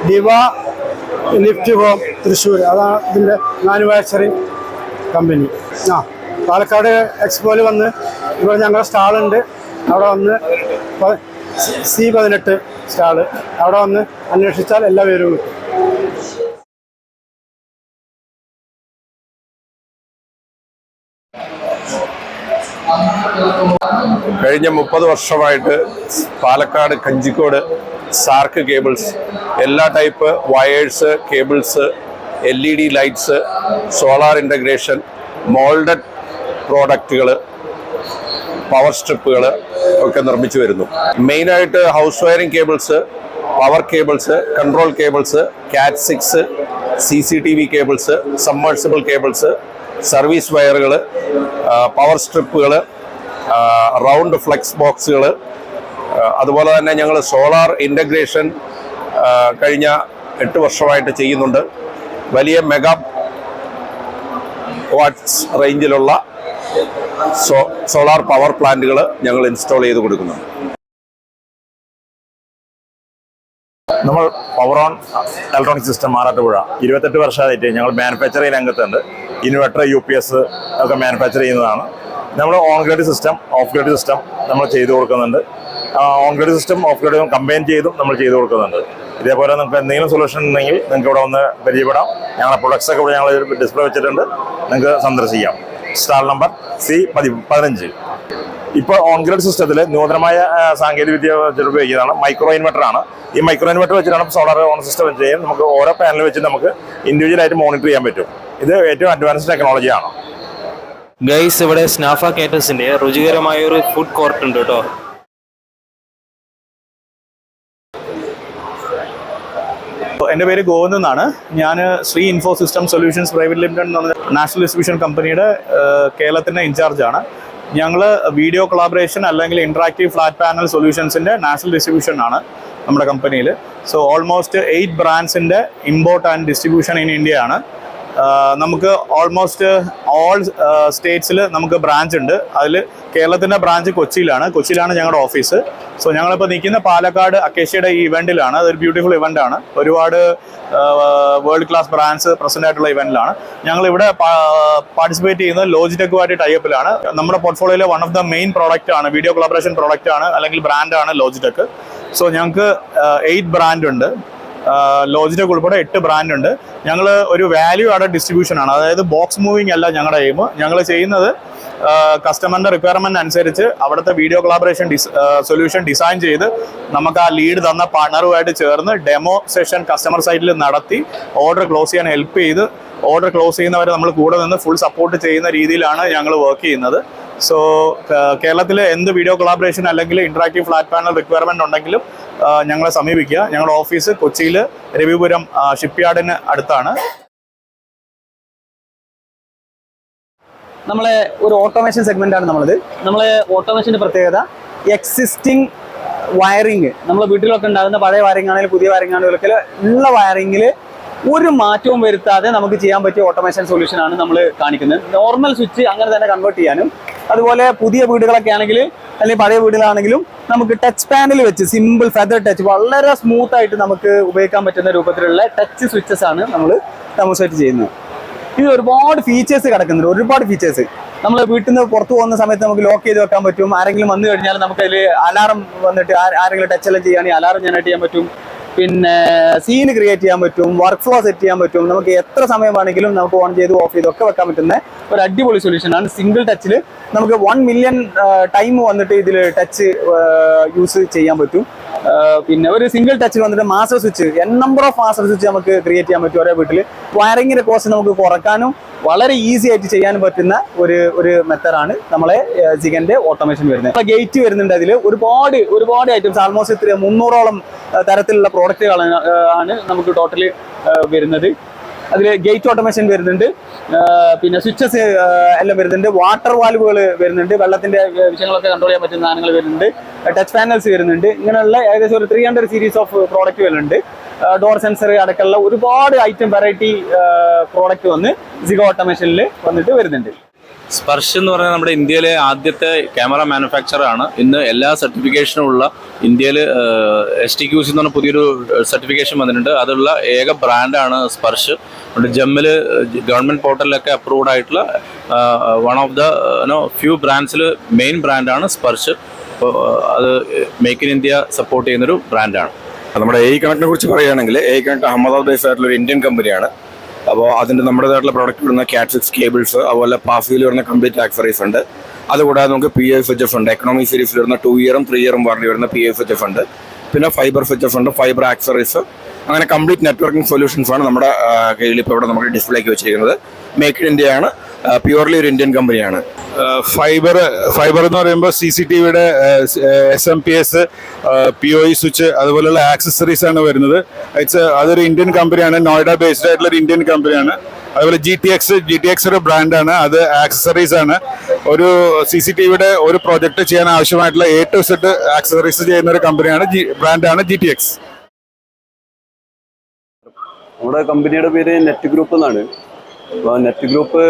ഡിവ ലിഫ്റ്റ് ഹോം തൃശ്ശൂർ, അതാണ് ഇതിൻ്റെ മാനുഫാക്ചറിങ് കമ്പനി. പാലക്കാട് എക്സ്പോയിൽ വന്ന് ഇവിടെ ഞങ്ങളുടെ സ്റ്റാളുണ്ട്. അവിടെ വന്ന് C18 സ്റ്റാള്, അവിടെ വന്ന് അന്വേഷിച്ചാൽ എല്ലാ പേരും കിട്ടും. കഴിഞ്ഞ 30 വർഷമായിട്ട് പാലക്കാട് കഞ്ചിക്കോട് സാർക്ക് കേബിൾസ്, എല്ലാ type wires, cables, LED lights, solar integration, moulded പ്രോഡക്റ്റുകൾ, പവർ സ്ട്രിപ്പുകൾ ഒക്കെ നിർമ്മിച്ചു വരുന്നു. മെയിനായിട്ട് house wiring cables, power cables, control cables, CAT 6, CCTV cables, submersible cables, service വയറുകൾ, പവർ സ്ട്രിപ്പുകൾ, റൗണ്ട് ഫ്ലെക്സ് ബോക്സുകൾ, അതുപോലെ തന്നെ ഞങ്ങൾ സോളാർ ഇൻ്റഗ്രേഷൻ കഴിഞ്ഞ 8 വർഷമായിട്ട് ചെയ്യുന്നുണ്ട്. വലിയ മെഗാ വാട്ട്സ് റേഞ്ചിലുള്ള സോളാർ പവർ പ്ലാന്റുകൾ ഞങ്ങൾ ഇൻസ്റ്റാൾ ചെയ്ത് കൊടുക്കുന്നുണ്ട്. നമ്മൾ പവർ ഓൺ ഇലക്ട്രോണിക് സിസ്റ്റം മാറാട്ടുപുഴ 28 വർഷമായിട്ട് ഞങ്ങൾ മാനുഫാക്ചറിംഗ് രംഗത്തുണ്ട്. ഇൻവെർട്ടർ, UPS ഒക്കെ മാനുഫാക്ചർ ചെയ്യുന്നതാണ്. നമ്മൾ on grid system, off grid system നമ്മൾ ചെയ്തു കൊടുക്കുന്നുണ്ട്. On grid system, off grid combine ചെയ്തും നമ്മൾ ചെയ്തു കൊടുക്കുന്നുണ്ട്. ഇതേപോലെ നിങ്ങൾക്ക് എന്തെങ്കിലും സൊല്യൂഷൻ ഉണ്ടെങ്കിൽ നിങ്ങൾക്ക് ഇവിടെ ഒന്ന് പരിചയപ്പെടാം. ഞങ്ങളുടെ പ്രൊഡക്ട്സ് ഒക്കെ ഇവിടെ ഞങ്ങൾ ഡിസ്പ്ലേ വെച്ചിട്ടുണ്ട്, നിങ്ങൾക്ക് സന്ദർശിക്കാം. Stall number C15. ഇപ്പോൾ ഓൺ ഗ്രിഡ് സിസ്റ്റത്തിൽ നൂതനമായ സാങ്കേതിക വിദ്യ ഉപയോഗിക്കുന്നതാണ് മൈക്രോ ഇൻവെർട്ടർ ആണ്. ഈ മൈക്രോ ഇൻവെർട്ടർ വെച്ചിട്ടാണ് സോളാർ ഓൺ സിസ്റ്റം വെച്ച് ചെയ്യാൻ നമുക്ക് ഓരോ പാനൽ വെച്ച് നമുക്ക് ഇൻഡിവിജ്വലായിട്ട് മോണിറ്റർ ചെയ്യാൻ പറ്റും. ഇത് ഏറ്റവും അഡ്വാൻസ്ഡ് ടെക്നോളജിയാണ്. ഗൈസ്, ഇവിടെ സ്നാഫ കേറ്റേഴ്സിന്റെ രുചികരമായ ഒരു ഫുഡ് കോർട്ട് ഉണ്ട് കേട്ടോ. എൻ്റെ പേര് ഗോവിന്ദ് എന്നാണ്. ഞാൻ Sree info system solutions private limited എന്ന് പറഞ്ഞ നാഷണൽ ഡിസ്ട്രിബ്യൂഷൻ കമ്പനിയുടെ കേരളത്തിൻ്റെ ഇൻചാർജാണ്. ഞങ്ങൾ വീഡിയോ കൊളാബറേഷൻ അല്ലെങ്കിൽ ഇൻട്രാക്റ്റീവ് ഫ്ലാറ്റ് പാനൽ സൊല്യൂഷൻസിൻ്റെ നാഷണൽ ഡിസ്ട്രിബ്യൂഷൻ ആണ് നമ്മുടെ കമ്പനിയിൽ. സോ ഓൾമോസ്റ്റ് 8 ബ്രാൻഡ്സിൻ്റെ import and distribution in India ആണ്. നമുക്ക് ഓൾമോസ്റ്റ് ഓൾ സ്റ്റേറ്റ്സിൽ നമുക്ക് ബ്രാഞ്ച് ഉണ്ട്. അതിൽ കേരളത്തിൻ്റെ ബ്രാഞ്ച് കൊച്ചിയിലാണ് ഞങ്ങളുടെ ഓഫീസ്. സോ ഞങ്ങളിപ്പോൾ നിൽക്കുന്ന പാലക്കാട് അക്കേഷ്യയുടെ ഈ ഇവൻറ്റിലാണ്. അതൊരു ബ്യൂട്ടിഫുൾ ഇവൻ്റാണ്. ഒരുപാട് വേൾഡ് ക്ലാസ് ബ്രാൻഡ്സ് പ്രസൻ്റ് ആയിട്ടുള്ള ഇവൻറ്റിലാണ്. ഞങ്ങളിവിടെ പാർട്ടിസിപ്പേറ്റ് ചെയ്യുന്നത് ലോജിടെക്കുമായിട്ട് ടൈപ്പിലാണ്. നമ്മുടെ പോർട്ട്ഫോളിയോയിലെ one of the main product ആണ്, വീഡിയോ കൊളാബറേഷൻ പ്രോഡക്റ്റ് ആണ് അല്ലെങ്കിൽ ബ്രാൻഡാണ് ലോജിടെക്. സോ ഞങ്ങൾക്ക് 8 ബ്രാൻഡ് ഉണ്ട്. ലോജിടെക് ഉൾപ്പെടെ 8 ബ്രാൻഡ് ഉണ്ട്. ഞങ്ങൾ ഒരു വാല്യൂ ആഡഡ് ഡിസ്ട്രിബ്യൂഷൻ ആണ്. അതായത് ബോക്സ് മൂവിങ് അല്ല ഞങ്ങളുടെ എയിം. ഞങ്ങൾ ചെയ്യുന്നത് കസ്റ്റമറിൻ്റെ റിക്വയർമെൻറ്റ് അനുസരിച്ച് അവിടുത്തെ വീഡിയോ കൊളാബറേഷൻ സൊല്യൂഷൻ ഡിസൈൻ ചെയ്ത് നമുക്ക് ആ ലീഡ് തന്ന പാർട്ണറുമായിട്ട് ചേർന്ന് ഡെമോ സെഷൻ കസ്റ്റമർ സൈറ്റിൽ നടത്തി ഓർഡർ ക്ലോസ് ചെയ്യാൻ ഹെൽപ്പ് ചെയ്ത് ഓർഡർ ക്ലോസ് ചെയ്യുന്നവരെ നമ്മൾ കൂടെ നിന്ന് ഫുൾ സപ്പോർട്ട് ചെയ്യുന്ന രീതിയിലാണ് ഞങ്ങൾ വർക്ക് ചെയ്യുന്നത്. സോ കേരളത്തിൽ എന്ത് വീഡിയോ കൊളാബറേഷൻ അല്ലെങ്കിൽ ഇൻട്രാക്റ്റീവ് ഫ്ലാറ്റ് പാനൽ റിക്വയർമെൻറ്റ് ഉണ്ടെങ്കിലും ഞങ്ങളെ സമീപിക്കുക. ഞങ്ങളുടെ ഓഫീസ് കൊച്ചിയിൽ രവിപുരം ഷിപ്പ്യാർഡിന് അടുത്താണ്. നമ്മളെ ഒരു ഓട്ടോമേഷൻ സെഗ്മെൻ്റാണ് നമ്മളിത്. നമ്മളെ ഓട്ടോമേഷൻ്റെ പ്രത്യേകത എക്സിസ്റ്റിംഗ് വയറിങ്, നമ്മളെ വീട്ടിലൊക്കെ ഉണ്ടാകുന്ന പഴയ വയറിംഗ് ആണെങ്കിലും പുതിയ വയറിംഗ് ആണെങ്കിലും ഉള്ള വയറിങ്ങിൽ ഒരു മാറ്റവും വരുത്താതെ നമുക്ക് ചെയ്യാൻ പറ്റിയ ഓട്ടോമേഷൻ സൊല്യൂഷനാണ് നമ്മൾ കാണിക്കുന്നത്. നോർമൽ സ്വിച്ച് അങ്ങനെ തന്നെ കൺവേർട്ട് ചെയ്യാനും, അതുപോലെ പുതിയ വീടുകളൊക്കെ ആണെങ്കിൽ അല്ലെങ്കിൽ പഴയ വീടുകളാണെങ്കിലും നമുക്ക് ടച്ച് പാനൽ വെച്ച് സിമ്പിൾ ഫെദർ ടച്ച് വളരെ സ്മൂത്ത് ആയിട്ട് നമുക്ക് ഉപയോഗിക്കാൻ പറ്റുന്ന രൂപത്തിലുള്ള ടച്ച് സ്വിച്ചസ് ആണ് നമ്മൾ ഡെമോൺസ്ട്രേറ്റ് ചെയ്യുന്നത്. ഇത് ഒരുപാട് ഫീച്ചേഴ്സ് കിടക്കുന്നുണ്ട്, ഒരുപാട് ഫീച്ചേഴ്സ്. നമ്മൾ വീട്ടിൽ നിന്ന് പുറത്തു പോകുന്ന സമയത്ത് നമുക്ക് ലോക്ക് ചെയ്ത് വെക്കാൻ പറ്റും. ആരെങ്കിലും വന്നു കഴിഞ്ഞാൽ നമുക്ക് അതിൽ അലാറം വന്നിട്ട് ആരെങ്കിലും ടച്ച് എല്ലാം ചെയ്യുകയാണെങ്കിൽ അലാറം ജനറേറ്റ് ചെയ്യാൻ പറ്റും. പിന്നെ സീൻ ക്രിയേറ്റ് ചെയ്യാൻ പറ്റും, വർക്ക് ഫ്ലോ സെറ്റ് ചെയ്യാൻ പറ്റും. നമുക്ക് എത്ര സമയം വേണമെങ്കിലും നമുക്ക് ഓൺ ചെയ്ത് ഓഫ് ചെയ്ത് ഒക്കെ വെക്കാൻ പറ്റുന്ന ഒരു അടിപൊളി സൊല്യൂഷനാണ്. സിംഗിൾ ടച്ചിൽ നമുക്ക് 1 മില്യൺ ടൈം വന്നിട്ട് ഇതിൽ ടച്ച് യൂസ് ചെയ്യാൻ പറ്റും. പിന്നെ ഒരു സിംഗിൾ ടച്ചിൽ വന്നിട്ട് master switch number of master switch നമുക്ക് ക്രിയേറ്റ് ചെയ്യാൻ പറ്റും ഒരേ വീട്ടിൽ. വയറിങ്ങിന്റെ കോസ്റ്റ് നമുക്ക് കുറക്കാനും വളരെ ഈസി ആയിട്ട് ചെയ്യാൻ പറ്റുന്ന ഒരു മെത്തഡാണ് നമ്മളെ ജിഗന്റെ ഓട്ടോമേഷൻ വരുന്നത്. ഗേറ്റ് വരുന്നുണ്ട്. അതിൽ ഒരുപാട് ഐറ്റംസ് ആൾമോസ്റ്റ് 300ഓളം തരത്തിലുള്ള പ്രോഡക്റ്റുകളാണ് നമുക്ക് ടോട്ടലി വരുന്നത്. അതിൽ ഗേറ്റ് ഓട്ടോമേഷൻ വരുന്നുണ്ട്, പിന്നെ സ്വിച്ചസ് എല്ലാം വരുന്നുണ്ട്, വാട്ടർ വാൽവുകൾ വരുന്നുണ്ട്, വെള്ളത്തിന്റെ വിഷയങ്ങളൊക്കെ കൺട്രോൾ ചെയ്യാൻ പറ്റുന്ന സാധനങ്ങൾ വരുന്നുണ്ട്, ടച്ച് പാനൽസ് വരുന്നുണ്ട്. ഇങ്ങനെയുള്ള ഏകദേശം ഒരു 300 സീരീസ് ഓഫ് പ്രോഡക്റ്റ് വരുന്നുണ്ട്. ഡോർ സെൻസർ അടക്കമുള്ള ഒരുപാട് ഐറ്റം വെറൈറ്റി പ്രോഡക്റ്റ് വന്ന് ജിഗ ഓട്ടോമേഷനിൽ വന്നിട്ട് വരുന്നുണ്ട്. സ്പർശ് എന്ന് പറഞ്ഞാൽ നമ്മുടെ ഇന്ത്യയിലെ ആദ്യത്തെ ക്യാമറ മാനുഫാക്ചർ ആണ്. ഇന്ന് എല്ലാ സർട്ടിഫിക്കേഷനും ഉള്ള ഇന്ത്യയിൽ STQC എന്ന് പറഞ്ഞ പുതിയൊരു സർട്ടിഫിക്കേഷൻ വന്നിട്ടുണ്ട്. അതുള്ള ഏക ബ്രാൻഡാണ് സ്പർശ്. ജമ്മിൽ ഗവൺമെൻറ് പോർട്ടലിലൊക്കെ അപ്രൂവ്ഡ് ആയിട്ടുള്ള വൺ ഓഫ് ദ ഫ്യൂ ബ്രാൻഡ്സിൽ മെയിൻ ബ്രാൻഡാണ് സ്പർശ്. അപ്പോൾ അത് മേക്ക് ഇൻ ഇന്ത്യ സപ്പോർട്ട് ചെയ്യുന്നൊരു ബ്രാൻഡാണ്. നമ്മുടെ AI കണക്റ്റിനെ കുറിച്ച് പറയുകയാണെങ്കിൽ AI കണക്ട് അഹമ്മദാബാദ് ബേസ്ഡ് ആയിട്ടുള്ള ഒരു ഇന്ത്യൻ കമ്പനിയാണ്. അപ്പോൾ അതിൻ്റെ നമ്മുടേതായിട്ടുള്ള പ്രോഡക്റ്റ് വരുന്ന Cat 6 കേബിൾസ്, അതുപോലെ പാസിയിൽ വരുന്ന കംപ്ലീറ്റ് ആക്സറീസ് ഉണ്ട്. അതുകൂടാതെ നമുക്ക് PIFHF ഉണ്ട്, എക്കണോമി സീരീസിൽ വരുന്ന 2 ഇയറും 3 ഇയറും വാറണ്ടി വരുന്ന PIFHF ഉണ്ട്. പിന്നെ ഫൈബർ FHF ഉണ്ട്, ഫൈബർ ആക്സറീസ്, അങ്ങനെ കംപ്ലീറ്റ് നെറ്റ്വർക്കിംഗ് സൊല്യൂഷൻസ് ആണ് നമ്മുടെ കയ്യിൽ ഇപ്പോൾ ഇവിടെ നമുക്ക് ഡിസ്പ്ലേക്ക് വെച്ചിരിക്കുന്നത്. മേക്ക് ഇൻ ഇന്ത്യ ആണ്, പ്യുവർലി ഒരു ഇന്ത്യൻ കമ്പനിയാണ്. ഫൈബർ എന്ന് പറയുമ്പോൾ CCTVയുടെ SMPS, POE സ്വിച്ച് അതുപോലെയുള്ള ആക്സസറീസ് ആണ് വരുന്നത്. അതൊരു ഇന്ത്യൻ കമ്പനിയാണ്, നോയിഡ ബേസ്ഡ് ആയിട്ടുള്ള ഒരു ഇന്ത്യൻ കമ്പനിയാണ്. അതുപോലെ GTX ഒരു ബ്രാൻഡാണ്, അത് ആക്സസറീസ് ആണ്. ഒരു CCTVയുടെ ഒരു പ്രോജക്റ്റ് ചെയ്യാൻ ആവശ്യമായിട്ടുള്ള A to Z ആക്സസറീസ് ചെയ്യുന്ന ഒരു കമ്പനിയാണ്, ബ്രാൻഡാണ് GTX. നമ്മുടെ കമ്പനിയുടെ പേര് നെറ്റ് ഗ്രൂപ്പ് എന്നാണ്. അപ്പോൾ net group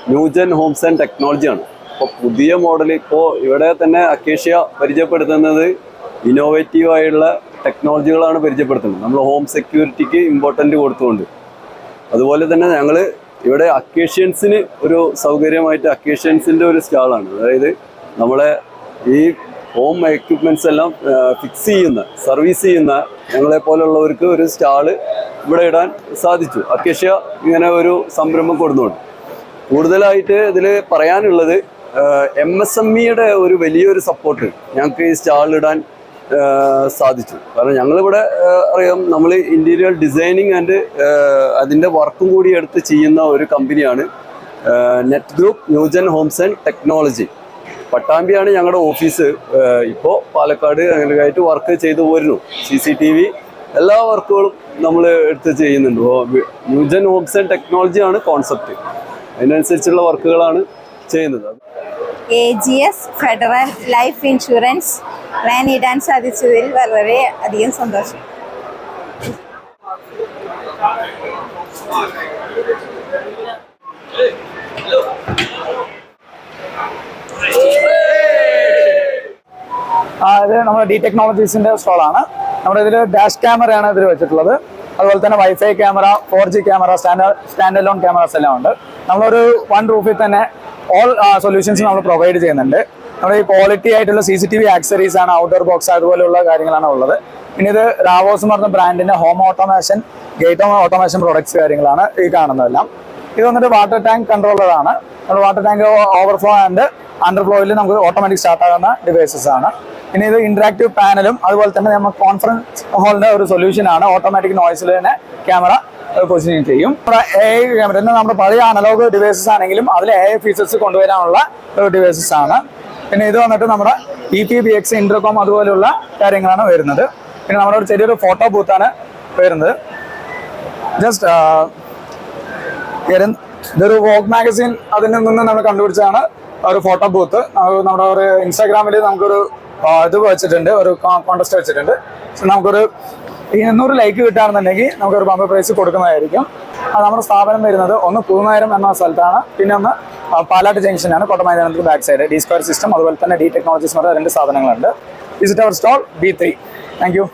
new gen homes and ടെക്നോളജിയാണ്. അപ്പോൾ പുതിയ മോഡൽ ഇപ്പോൾ ഇവിടെ തന്നെ അക്കേഷ്യ പരിചയപ്പെടുത്തുന്നത് ഇന്നോവേറ്റീവായുള്ള ടെക്നോളജികളാണ് പരിചയപ്പെടുത്തുന്നത്. നമ്മൾ ഹോം സെക്യൂരിറ്റിക്ക് ഇമ്പോർട്ടൻ്റ് കൊടുത്തുകൊണ്ട്. അതുപോലെ തന്നെ ഞങ്ങൾ ഇവിടെ അക്കേഷ്യൻസിന് ഒരു സൗകര്യമായിട്ട് അക്കേഷ്യൻസിൻ്റെ ഒരു സ്റ്റാളാണ്. അതായത് നമ്മളെ ഈ ഹോം എക്യുപ്മെൻറ്റ്സ് എല്ലാം ഫിക്സ് ചെയ്യുന്ന, സർവീസ് ചെയ്യുന്ന ഞങ്ങളെ പോലുള്ളവർക്ക് ഒരു സ്റ്റാള് ഇവിടെ ഇടാൻ സാധിച്ചു. അക്കേഷ്യ ഇങ്ങനെ ഒരു സംരംഭം കൊടുക്കുന്നുണ്ട്. കൂടുതലായിട്ട് ഇതിൽ പറയാനുള്ളത് MSMEയുടെ ഒരു വലിയൊരു സപ്പോർട്ട് ഞങ്ങൾക്ക് ഈ സ്റ്റാളിടാൻ സാധിച്ചു. കാരണം ഞങ്ങളിവിടെ അറിയാം, നമ്മൾ ഇൻറ്റീരിയർ ഡിസൈനിങ് ആൻഡ് അതിൻ്റെ വർക്കും കൂടി എടുത്ത് ചെയ്യുന്ന ഒരു കമ്പനിയാണ് net group new gen homes and technology. പട്ടാമ്പിയാണ് ഞങ്ങളുടെ ഓഫീസ്. ഇപ്പോൾ പാലക്കാട് അങ്ങനെയായിട്ട് വർക്ക് ചെയ്തു പോരുന്നു. CCTV എല്ലാ വർക്കുകളും നമ്മൾ എടുത്ത് ചെയ്യുന്നുണ്ട്. ന്യൂജൻ ഹോംസ് ആൻഡ് ടെക്നോളജിയാണ് കോൺസെപ്റ്റ്. അതിനനുസരിച്ചുള്ള വർക്കുകളാണ് ചെയ്യുന്നത്. AGS federal life insurance plan ഇടാൻ സാധിച്ചതിൽ വളരെ അധികം സന്തോഷം. ഇത് നമ്മുടെ D ടെക്നോളജീസിന്റെ സ്റ്റോളാണ്. നമ്മുടെ ഇതിൽ ഡാഷ് ക്യാമറയാണ് ഇതിൽ വെച്ചിട്ടുള്ളത്. അതുപോലെ തന്നെ wifi camera, 4G camera, stand alone cameras എല്ലാം ഉണ്ട്. നമ്മളൊരു 1 റൂഫിൽ തന്നെ ഓൾ സൊല്യൂഷൻസ് നമ്മൾ പ്രൊവൈഡ് ചെയ്യുന്നുണ്ട്. നമ്മുടെ ഈ ക്വാളിറ്റി ആയിട്ടുള്ള CCTV ആക്സറീസ് ആണ്, ഔട്ട്ഡോർ ബോക്സ് അതുപോലെയുള്ള കാര്യങ്ങളാണ് ഉള്ളത്. പിന്നെ ഇത് റാവോസ് എന്ന് പറഞ്ഞ ബ്രാൻഡിന്റെ home automation, gate home automation products കാര്യങ്ങളാണ് ഈ കാണുന്നതെല്ലാം. ഇത് വന്നിട്ട് വാട്ടർ ടാങ്ക് കൺട്രോളറാണ്. നമ്മുടെ വാട്ടർ ടാങ്ക് ഓവർഫ്ലോ ആൻഡ് അണ്ടർഫ്ലോയിൽ നമുക്ക് ഓട്ടോമാറ്റിക് സ്റ്റാർട്ട് ആകുന്ന ഡിവൈസസ് ആണ്. പിന്നെ ഇത് ഇന്ററാക്റ്റീവ് പാനലും അതുപോലെ തന്നെ നമ്മൾ കോൺഫറൻസ് ഹാളിന്റെ ഒരു സൊല്യൂഷൻ ആണ്. ഓട്ടോമാറ്റിക് നോയ്സിൽ തന്നെ ക്യാമറ പൊസിഷൻ ചെയ്യും. AI ക്യാമറ നമ്മുടെ പഴയ അനലോഗ് ഡിവൈസസ് ആണെങ്കിലും അതിൽ AI ഫീച്ചേഴ്സ് കൊണ്ടുവരാനുള്ള ഡിവൈസസ് ആണ്. പിന്നെ ഇത് വന്നിട്ട് നമ്മുടെ EPBX ഇന്റർകോം അതുപോലെയുള്ള കാര്യങ്ങളാണ് വരുന്നത്. പിന്നെ നമ്മുടെ ഒരു ചെറിയൊരു ഫോട്ടോ ബൂത്താണ് വരുന്നത്. ജസ്റ്റ് ഇതൊരു വോഗ് മാഗസിൻ അതിൽ നിന്ന് നമ്മൾ കണ്ടുപിടിച്ചതാണ് ഒരു ഫോട്ടോ ബൂത്ത്. നമ്മുടെ ഒരു ഇൻസ്റ്റാഗ്രാമിൽ നമുക്കൊരു ഇത് വെച്ചിട്ടുണ്ട്, ഒരു കോൺടെസ്റ്റ് വെച്ചിട്ടുണ്ട്. നമുക്കൊരു 200 ലൈക്ക് കിട്ടുകയാണെന്നുണ്ടെങ്കിൽ നമുക്കൊരു ബമ്പർ പ്രൈസ് കൊടുക്കുന്നതായിരിക്കും. അത് നമ്മുടെ സ്ഥാപനം വരുന്നത് ഒന്ന് പുതുനഗരം എന്ന സ്ഥലത്താണ്, പിന്നെ ഒന്ന് പാലാട്ട് ജംഗ്ഷനാണ്, കോട്ടമൈതാനത്തിന് ബാക്ക് സൈഡ്. D2 സിസ്റ്റം അതുപോലെ തന്നെ D ടെക്നോളജീസ് എന്ന് പറഞ്ഞ 2 സ്ഥാപനങ്ങളുണ്ട്. വിസിറ്റ് അവർ സ്റ്റോൾ B3. Thank U.